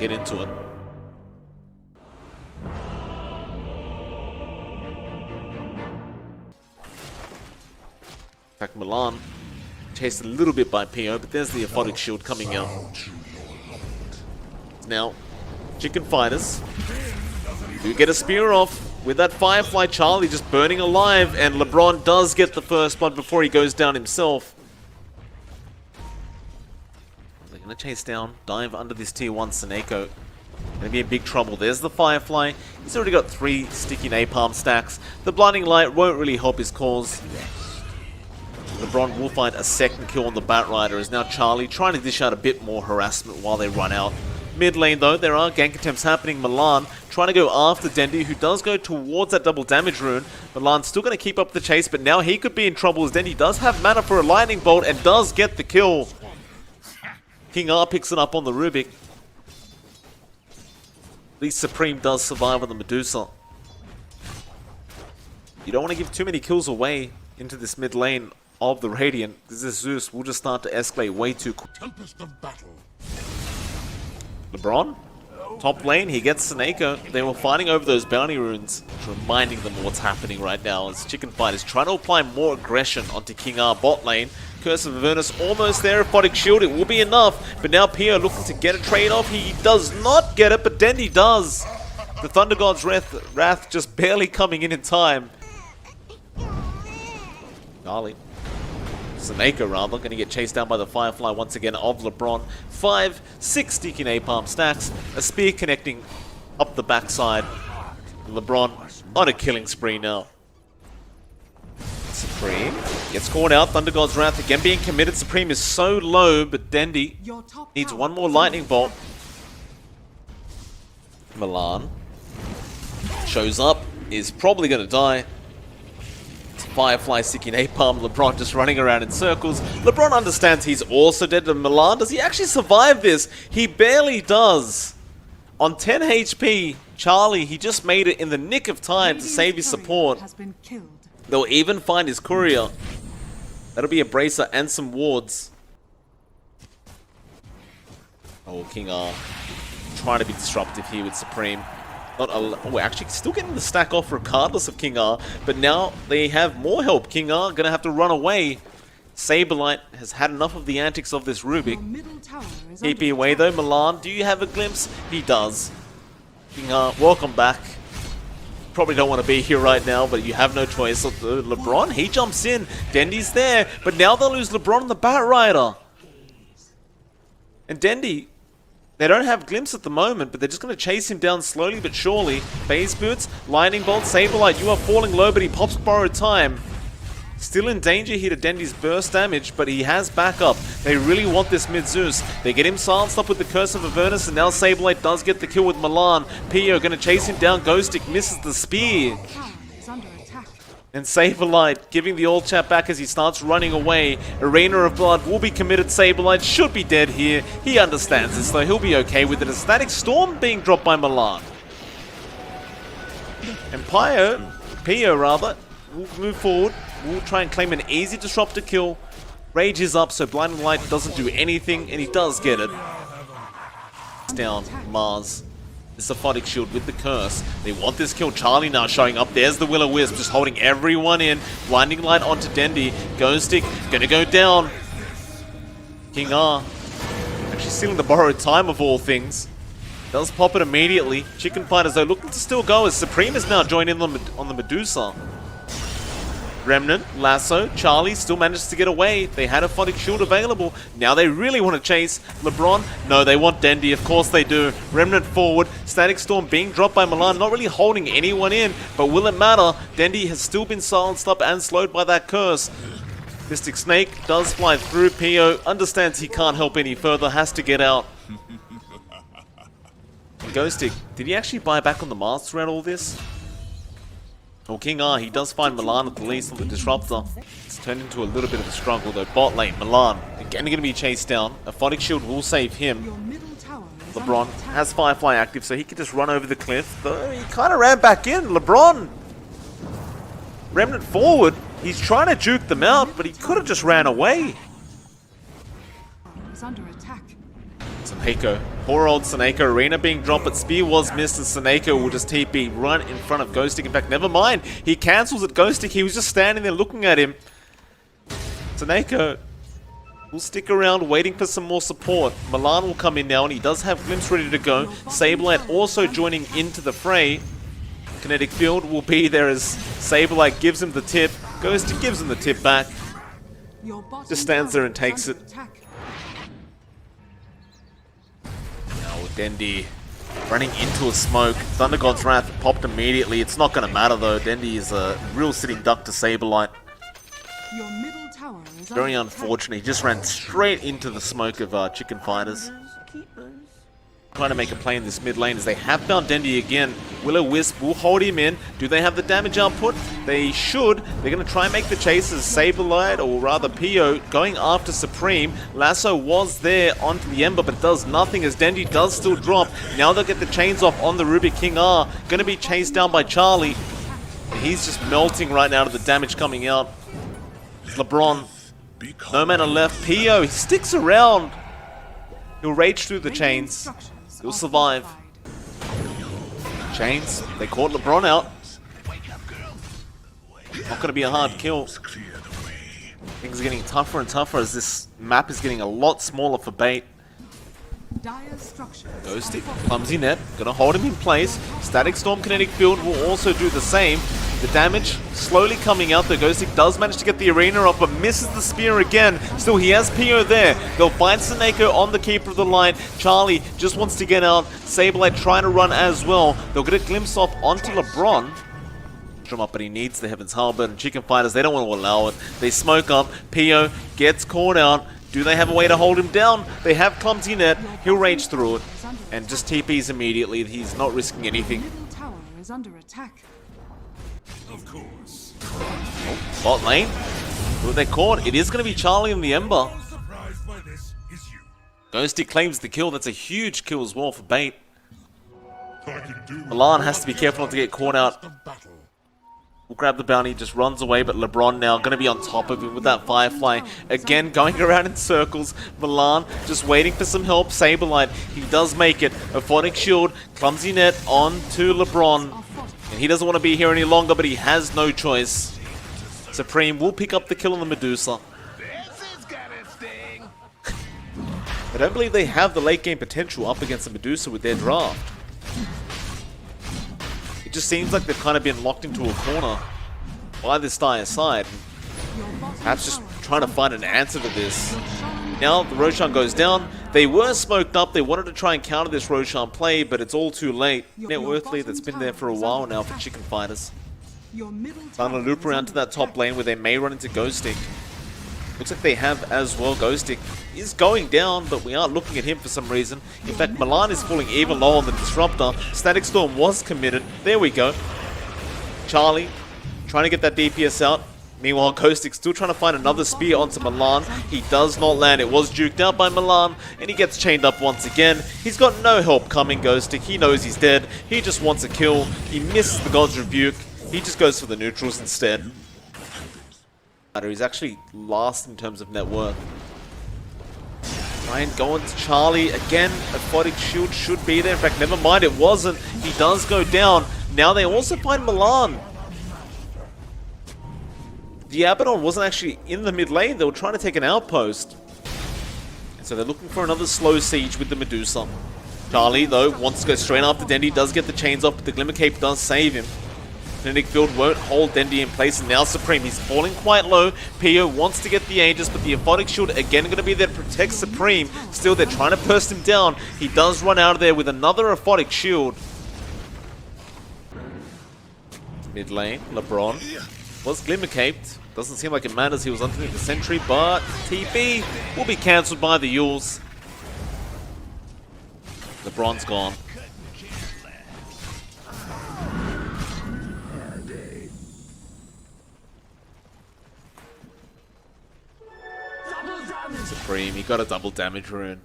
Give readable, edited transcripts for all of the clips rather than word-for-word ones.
get into it. In fact, Milan chased a little bit by PO, but there's the aphotic shield coming out. Now, Chicken Fighters do get a spear off with that Firefly Charlie just burning alive, and LeBron does get the first blood before he goes down himself. They're going to chase down, dive under this tier 1 Seneko. Going to be in big trouble. There's the Firefly. He's already got 3 sticky napalm stacks. The Blinding Light won't really help his cause. LeBron will find a second kill on the Batrider, as now Charlie trying to dish out a bit more harassment while they run out. Mid lane though, there are gank attempts happening. Milan trying to go after Dendi, who does go towards that double damage rune. Milan's still going to keep up the chase, but now he could be in trouble as Dendi does have mana for a lightning bolt and does get the kill. King R picks it up on the Rubik. At least Supreme does survive on the Medusa. You don't want to give too many kills away into this mid lane of the Radiant. This Zeus will just start to escalate way too quick. Tempest of battle. LeBron, top lane, he gets Seneko. They were fighting over those bounty runes, reminding them what's happening right now as Chicken Fight is trying to apply more aggression onto King R bot lane. Curse of Avernus almost there, aphotic shield, it will be enough, but now Pio looking to get a trade off. He does not get it, but Dendi does. The Thunder God's Wrath just barely coming in time. Charlie. Seneko rather, going to get chased down by the Firefly once again of LeBron. 5, 6 sticky napalm stacks, a spear connecting up the backside. LeBron on a killing spree now. Supreme gets caught out, Thunder God's Wrath again being committed. Supreme is so low, but Dendi needs one more lightning bolt. Milan shows up, is probably going to die. Firefly sticky napalm, LeBron just running around in circles. LeBron understands he's also dead to Milan. Does he actually survive this? He barely does. On 10 HP, Charlie, he just made it in the nick of time to save his support. They'll even find his courier. That'll be a bracer and some wards. Oh, King R trying to be disruptive here with Supreme. We're actually still getting the stack off regardless of King R, but now they have more help. King R gonna have to run away. Saberlight has had enough of the antics of this Rubik. TP away though, Milan, do you have a glimpse? He does. King R, welcome back. Probably don't want to be here right now, but you have no choice. So, LeBron, he jumps in. Dendi's there, but now they'll lose LeBron and the Batrider. And Dendi, they don't have glimpse at the moment, but they're just going to chase him down slowly but surely. Phase Boots, Lightning Bolt, Saberlight, you are falling low, but he pops borrowed time. Still in danger here to Dendi's burst damage, but he has backup. They really want this mid Zeus. They get him silenced up with the Curse of Avernus, and now Saberlight does get the kill with Milan. Pio going to chase him down, Ghostic misses the spear. And Saberlight giving the old chap back as he starts running away. Arena of Blood will be committed. Saberlight should be dead here. He understands this though. He'll be okay with it. A Static Storm being dropped by Milan. And Pio rather, will move forward. Will try and claim an easy disruptor kill. Rage is up, so Blinding Light doesn't do anything, and he does get it. Down, Mars. This aphotic shield with the curse. They want this kill. Charlie now showing up. There's the Will-O-Wisp, just holding everyone in. Blinding Light onto Dendi. Ghostic gonna go down. King R actually stealing the borrowed time of all things. Does pop it immediately. Chicken Fighters though looking to still go as Supreme is now joining in on the Medusa. Remnant, Lasso, Charlie still manages to get away. They had a aphotic shield available. Now they really want to chase LeBron. No, they want Dendi. Of course they do. Remnant forward. Static Storm being dropped by Milan. Not really holding anyone in. But will it matter? Dendi has still been silenced up and slowed by that curse. Mystic Snake does fly through. Pio understands he can't help any further. Has to get out. Ghostic, did he actually buy back on the Mars throughout all this? Well, King R, he does find Milan at the least on the Disruptor. It's turned into a little bit of a struggle though. Bot lane, Milan, again going to be chased down. Aphotic Shield will save him. LeBron has Firefly active, so he can just run over the cliff. Though he kind of ran back in. LeBron, Remnant forward. He's trying to juke them out, but he could have just ran away. Seneko. Poor old Seneko. Arena being dropped, but Spear was missed, and Seneko will just TP right in front of Ghostic. In fact, never mind. He cancels at Ghostic. He was just standing there looking at him. Seneko will stick around waiting for some more support. Milan will come in now, and he does have Glimpse ready to go. Saberlight also joining into the fray. Kinetic Field will be there as Saberlight gives him the tip. Ghostic gives him the tip back. Just stands there and takes it. Now with Dendi running into a smoke. Thunder God's Wrath popped immediately. It's not going to matter though. Dendi is a real sitting duck to Saberlight. Very unfortunate. He just ran straight into the smoke of Chicken Fighters. Trying to make a play in this mid lane as they have found Dendi again. Will-O-Wisp will hold him in. Do they have the damage output? They should. They're going to try and make the chases. Saberlight, or rather Pio, going after Supreme. Lasso was there onto the Ember, but does nothing as Dendi does still drop. Now they'll get the chains off on the Rubik. King R going to be chased down by Charlie. He's just melting right now to the damage coming out. LeBron, no mana left. Pio, he sticks around. He'll rage through the chains. He'll survive. Chains, they caught LeBron out. Not going to be a hard kill. Things are getting tougher and tougher as this map is getting a lot smaller for bait. Ghostic, clumsy net, gonna hold him in place. Static Storm, Kinetic Field will also do the same. The damage slowly coming out. The Ghostic does manage to get the arena off, but misses the spear again. Still, he has Pio there. They'll find Seneko on the Keeper of the Light. Charlie just wants to get out. Saberlight trying to run as well. They'll get a glimpse off onto LeBron. Him up, but he needs the Heaven's Halberd, and Chicken Fighters, they don't want to allow it. They smoke up. Pio gets caught out. Do they have a way to hold him down? They have Clumsy Net. He'll rage through it and just TPs immediately. He's not risking anything. Of course. Oh, bot lane. Who are they caught? It is going to be Charlie and the Ember. Ghostic claims the kill. That's a huge kill as well for bait. Milan has to be careful not to get caught out. Will grab the bounty, just runs away, but LeBron now going to be on top of him with that Firefly. Again, going around in circles. Milan just waiting for some help. Saberlight, he does make it. Aphotic Shield, Clumsy Net on to LeBron. And he doesn't want to be here any longer, but he has no choice. Supreme will pick up the kill on the Medusa. I don't believe they have the late game potential up against the Medusa with their draft. It just seems like they've kind of been locked into a corner by this dire side. Perhaps just trying to find an answer to this. Now the Roshan goes down. They were smoked up. They wanted to try and counter this Roshan play, but it's all too late. Net Worthly that's been there for a while now for Chicken Fighters. Trying to loop around to that top lane where they may run into Ghostic. Looks like they have as well. Ghostic is going down, but we are looking at him for some reason. In fact, Milan is falling even lower on the Disruptor. Static Storm was committed. There we go. Charlie trying to get that DPS out. Meanwhile, Ghostic still trying to find another spear onto Milan. He does not land. It was juked out by Milan, and he gets chained up once again. He's got no help coming, Ghostic. He knows he's dead. He just wants a kill. He misses the God's Rebuke. He just goes for the neutrals instead. He's actually last in terms of net worth. Ryan going to Charlie again. Aphotic Shield should be there. In fact, never mind, it wasn't. He does go down. Now they also find Milan. The Abaddon wasn't actually in the mid lane. They were trying to take an outpost. And so they're looking for another slow siege with the Medusa. Charlie, though, wants to go straight after Dendi. Does get the chains off, but the Glimmer Cape does save him. Kinetic Field won't hold Dendi in place, and now Supreme, he's falling quite low. Pio wants to get the Aegis, but the Aphotic Shield again going to be there to protect Supreme. Still, they're trying to burst him down. He does run out of there with another Aphotic Shield. Mid lane, LeBron was Glimmer Caped. Doesn't seem like it matters, he was underneath the sentry, but TP will be cancelled by the Yules. LeBron's gone. Supreme, he got a double damage rune.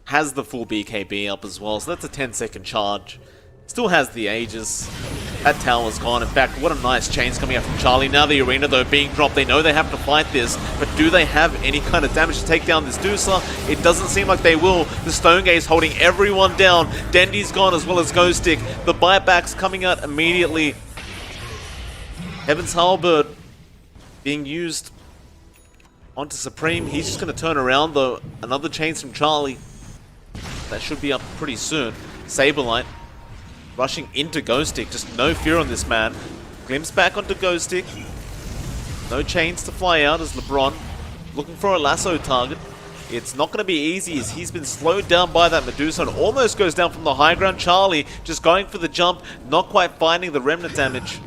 Has the full BKB up as well, so that's a 10-second charge. Still has the Aegis. That tower's gone. In fact, what a nice chains coming out from Charlie. Now the arena, though, being dropped. They know they have to fight this, but do they have any kind of damage to take down this Deucer? It doesn't seem like they will. The Stone Gaze holding everyone down. Dendy's gone as well as Ghostic. The buybacks coming out immediately. Heaven's Halberd being used onto Supreme. He's just going to turn around, though. Another chains from Charlie. That should be up pretty soon. Saberlight rushing into Ghostic. Just no fear on this man. Glimpse back onto Ghostic. No chains to fly out as LeBron looking for a lasso target. It's not going to be easy as he's been slowed down by that Medusa and almost goes down from the high ground. Charlie just going for the jump, not quite finding the remnant damage.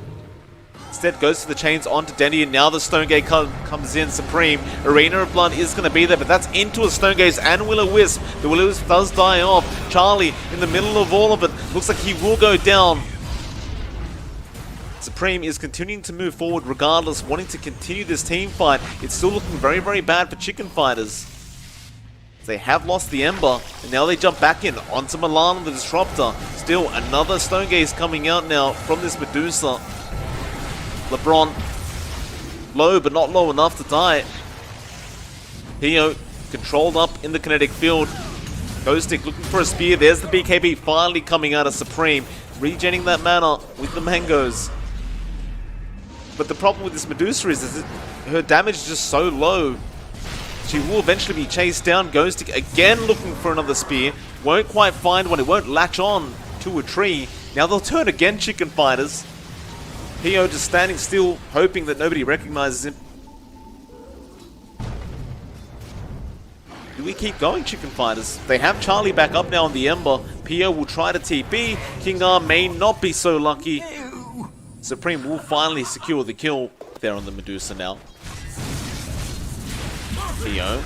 Instead goes to the chains onto Dendy, and now the Stone Gaze comes in. Supreme. Arena of Blood is going to be there, but that's into a Stone Gaze and Will-O-Wisp. The Will-O-Wisp does die off. Charlie in the middle of all of it. Looks like he will go down. Supreme is continuing to move forward regardless, wanting to continue this team fight. It's still looking very, very bad for Chicken Fighters. They have lost the Ember, and now they jump back in onto Milan, the Disruptor. Still another Stone Gaze coming out now from this Medusa. LeBron, low but not low enough to die. Pio controlled up in the kinetic field. Ghostic looking for a spear. There's the BKB finally coming out of Supreme. Regenerating that mana with the mangoes. But the problem with this Medusa is that her damage is just so low. She will eventually be chased down. Ghostic again looking for another spear. Won't quite find one. It won't latch on to a tree. Now they'll turn again, Chicken Fighters. Pio just standing still, hoping that nobody recognizes him. Do we keep going, Chicken Fighters? They have Charlie back up now on the Ember. Pio will try to TP. King R may not be so lucky. Supreme will finally secure the kill there on the Medusa now. Pio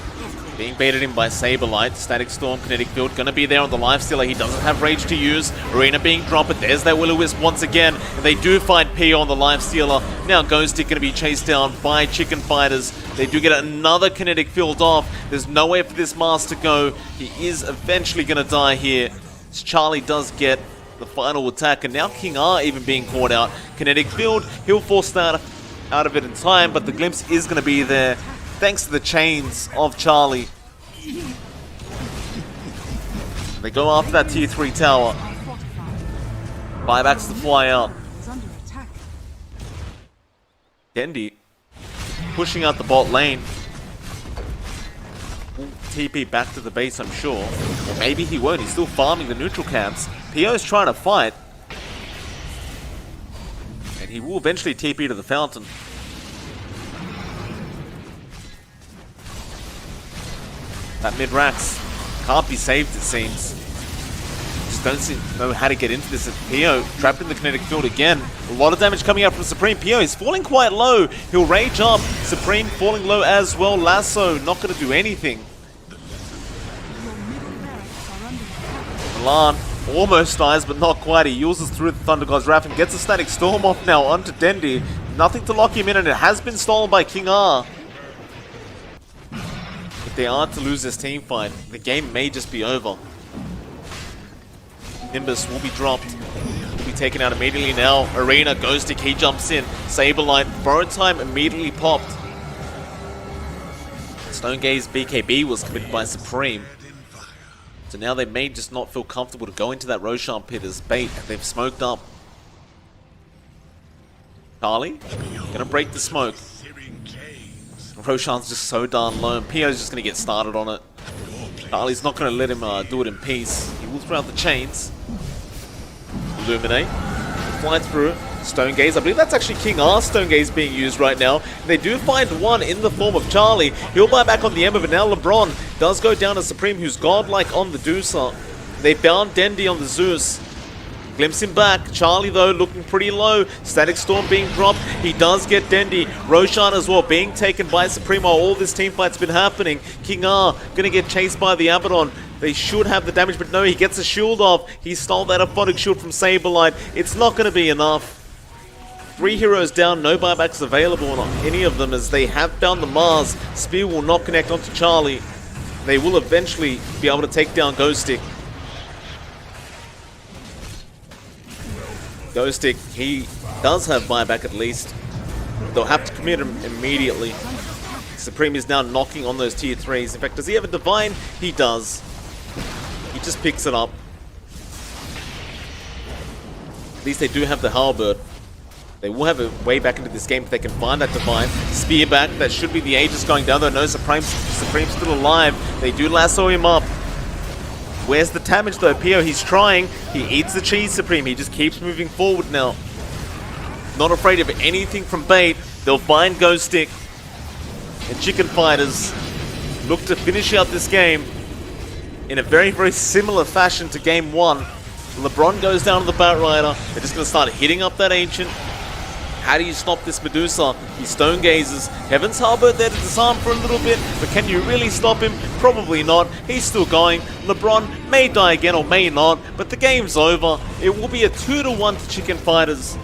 being baited in by Saberlight. Static Storm, Kinetic Field, gonna be there on the Lifestealer. He doesn't have Rage to use. Arena being dropped, but there's that Will-O-Wisp once again. And they do find Pio on the Lifestealer. Now Ghostic gonna be chased down by Chicken Fighters. They do get another Kinetic Field off. There's nowhere for this Mars to go. He is eventually gonna die here. As Charlie does get the final attack, and now King R even being caught out. Kinetic Field, he'll force that out of it in time, but the glimpse is gonna be there. Thanks to the chains of Charlie. They go after that tier 3 tower. Buybacks to fly out. Dendy pushing out the bot lane. Will TP back to the base, I'm sure. Or maybe he won't. He's still farming the neutral camps. Pio's trying to fight. And he will eventually TP to the fountain. That mid-Rax can't be saved, it seems. Just don't know how to get into this. Pio trapped in the kinetic field again. A lot of damage coming out from Supreme. Pio is falling quite low. He'll rage up. Supreme falling low as well. Lasso not going to do anything. Milan almost dies, but not quite. He uses through the Thunder God's Wrath and gets a Static Storm off now onto Dendy. Nothing to lock him in, and it has been stolen by King R. If they are to lose this team fight, the game may just be over. Nimbus will be dropped. Will be taken out immediately now. Arena, Ghostic, he jumps in. Saberlight, borrowed time immediately popped. Stone Gaze BKB was committed by Supreme. So now they may just not feel comfortable to go into that Roshan pit as bait. They've smoked up. Charlie, gonna break the smoke. Roshan's just so darn low, and Pio's just going to get started on it. Charlie's not going to let him do it in peace. He will throw out the chains. Illuminate. Fly through. Stone Gaze. I believe that's actually King R's Stone Gaze being used right now. They do find one in the form of Charlie. He'll buy back on the Ember, but now LeBron does go down to Supreme, who's godlike on the Deucer. They found Dendy on the Zeus. Glimpse him back. Charlie, though, looking pretty low. Static Storm being dropped. He does get Dendy. Roshan as well, being taken by Supreme while all this team fight's been happening. King R gonna get chased by the Abaddon. They should have the damage, but no, he gets a shield off. He stole that Aphotic Shield from Saberlight. It's not gonna be enough. 3 heroes down, no buybacks available on any of them as they have found the Mars. Spear will not connect onto Charlie. They will eventually be able to take down Ghostic. Ghost Stick, he does have buyback at least. They'll have to commit him immediately. Supreme is now knocking on those tier 3s. In fact, does he have a Divine? He does. He just picks it up. At least they do have the Halberd. They will have a way back into this game if they can find that Divine. Spear back, that should be the Aegis going down, though no, Supreme's still alive. They do lasso him up. Where's the damage though? Pio, he's trying. He eats the cheese, Supreme. He just keeps moving forward now. Not afraid of anything from bait. They'll find Ghost Stick. And Chicken Fighters look to finish out this game in a very, very similar fashion to game 1. LeBron goes down to the Batrider. They're just going to start hitting up that Ancient. How do you stop this Medusa? He stone gazes. Heaven's Harbor there to disarm for a little bit, but can you really stop him? Probably not. He's still going. LeBron may die again or may not, but the game's over. It will be a 2-1 to Chicken Fighters.